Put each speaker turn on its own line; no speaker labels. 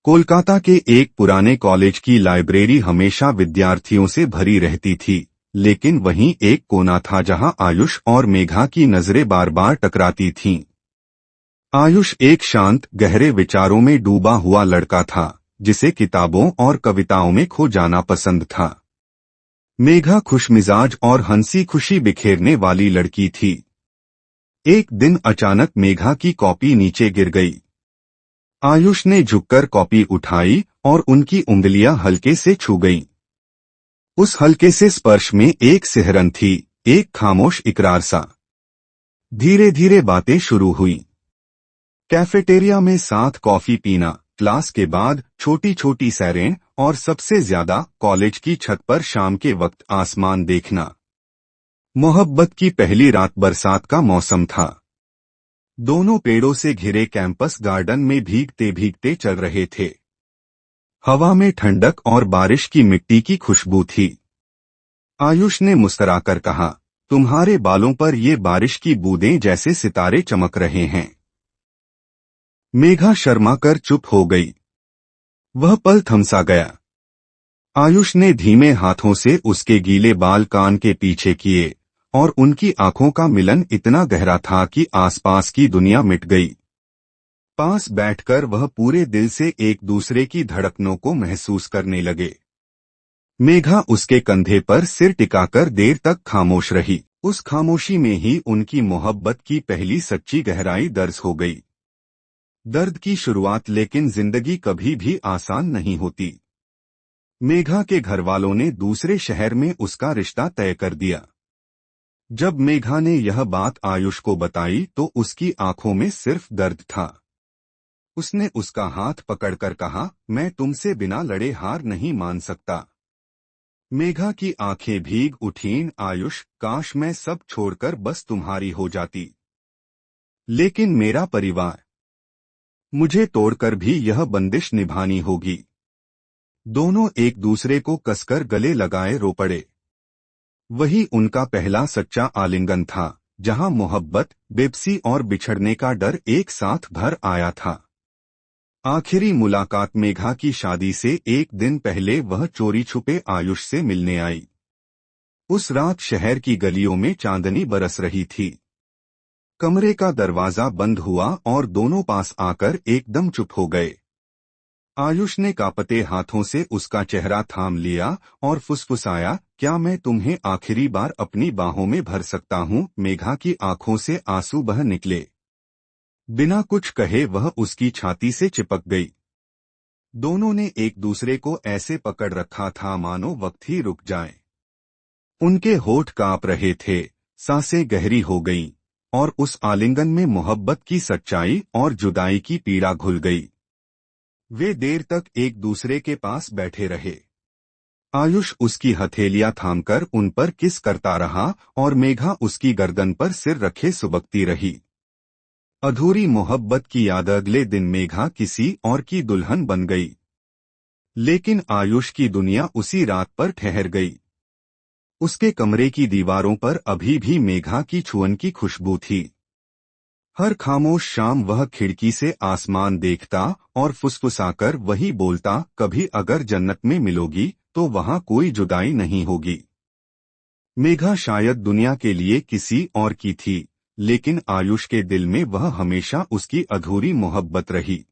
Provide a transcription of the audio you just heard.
कोलकाता के एक पुराने कॉलेज की लाइब्रेरी हमेशा विद्यार्थियों से भरी रहती थी, लेकिन वहीं एक कोना था जहां आयुष और मेघा की नजरें बार बार टकराती थीं। आयुष एक शांत, गहरे विचारों में डूबा हुआ लड़का था, जिसे किताबों और कविताओं में खो जाना पसंद था। मेघा खुशमिजाज और हंसी खुशी बिखेरने वाली लड़की थी। एक दिन अचानक मेघा की कॉपी नीचे गिर गई। आयुष ने झुककर कॉपी उठाई और उनकी उंगलियां हल्के से छू गईं। उस हल्के से स्पर्श में एक सिहरन थी, एक खामोश इकरार सा। धीरे धीरे बातें शुरू हुई। कैफेटेरिया में साथ कॉफी पीना, क्लास के बाद छोटी छोटी सैरें और सबसे ज्यादा कॉलेज की छत पर शाम के वक्त आसमान देखना। मोहब्बत की पहली रात बरसात का मौसम था। दोनों पेड़ों से घिरे कैंपस गार्डन में भीगते भीगते चल रहे थे। हवा में ठंडक और बारिश की मिट्टी की खुशबू थी। आयुष ने मुस्कुराकर कहा, तुम्हारे बालों पर ये बारिश की बूंदें जैसे सितारे चमक रहे हैं। मेघा शर्माकर चुप हो गई। वह पल थमसा गया। आयुष ने धीमे हाथों से उसके गीले बाल कान के पीछे किए और उनकी आंखों का मिलन इतना गहरा था कि आसपास की दुनिया मिट गई। पास बैठकर वह पूरे दिल से एक दूसरे की धड़कनों को महसूस करने लगे। मेघा उसके कंधे पर सिर टिकाकर देर तक खामोश रही। उस खामोशी में ही उनकी मोहब्बत की पहली सच्ची गहराई दर्ज हो गई। दर्द की शुरुआत, लेकिन जिंदगी कभी भी आसान नहीं होती। मेघा के घरवालों ने दूसरे शहर में उसका रिश्ता तय कर दिया। जब मेघा ने यह बात आयुष को बताई तो उसकी आंखों में सिर्फ दर्द था। उसने उसका हाथ पकड़कर कहा, मैं तुमसे बिना लड़े हार नहीं मान सकता। मेघा की आंखें भीग उठीं। आयुष, काश मैं सब छोड़कर बस तुम्हारी हो जाती। लेकिन मेरा परिवार, मुझे तोड़कर भी यह बंदिश निभानी होगी। दोनों एक दूसरे को कसकर गले लगाए रो पड़े। वही उनका पहला सच्चा आलिंगन था, जहां मोहब्बत, बेबसी और बिछड़ने का डर एक साथ भर आया था। आखिरी मुलाकात मेघा की शादी से एक दिन पहले वह चोरी छुपे आयुष से मिलने आई। उस रात शहर की गलियों में चांदनी बरस रही थी। कमरे का दरवाजा बंद हुआ और दोनों पास आकर एकदम चुप हो गए। आयुष ने कांपते हाथों से उसका चेहरा थाम लिया और फुसफुसाया, क्या मैं तुम्हें आखिरी बार अपनी बाहों में भर सकता हूँ? मेघा की आंखों से आंसू बह निकले। बिना कुछ कहे वह उसकी छाती से चिपक गई। दोनों ने एक दूसरे को ऐसे पकड़ रखा था मानो वक्त ही रुक जाए। उनके होठ कांप रहे थे, सांसें गहरी हो गईं, और उस आलिंगन में मोहब्बत की सच्चाई और जुदाई की पीड़ा घुल गई। वे देर तक एक दूसरे के पास बैठे रहे। आयुष उसकी हथेलियां थामकर उन पर किस करता रहा और मेघा उसकी गर्दन पर सिर रखे सुबकती रही। अधूरी मोहब्बत की याद अगले दिन मेघा किसी और की दुल्हन बन गई। लेकिन आयुष की दुनिया उसी रात पर ठहर गई। उसके कमरे की दीवारों पर अभी भी मेघा की छुअन की खुशबू थी। हर खामोश शाम वह खिड़की से आसमान देखता और फुसफुसाकर वही बोलता, कभी अगर जन्नत में मिलोगी तो वहां कोई जुदाई नहीं होगी। मेघा शायद दुनिया के लिए किसी और की थी, लेकिन आयुष के दिल में वह हमेशा उसकी अधूरी मोहब्बत रही।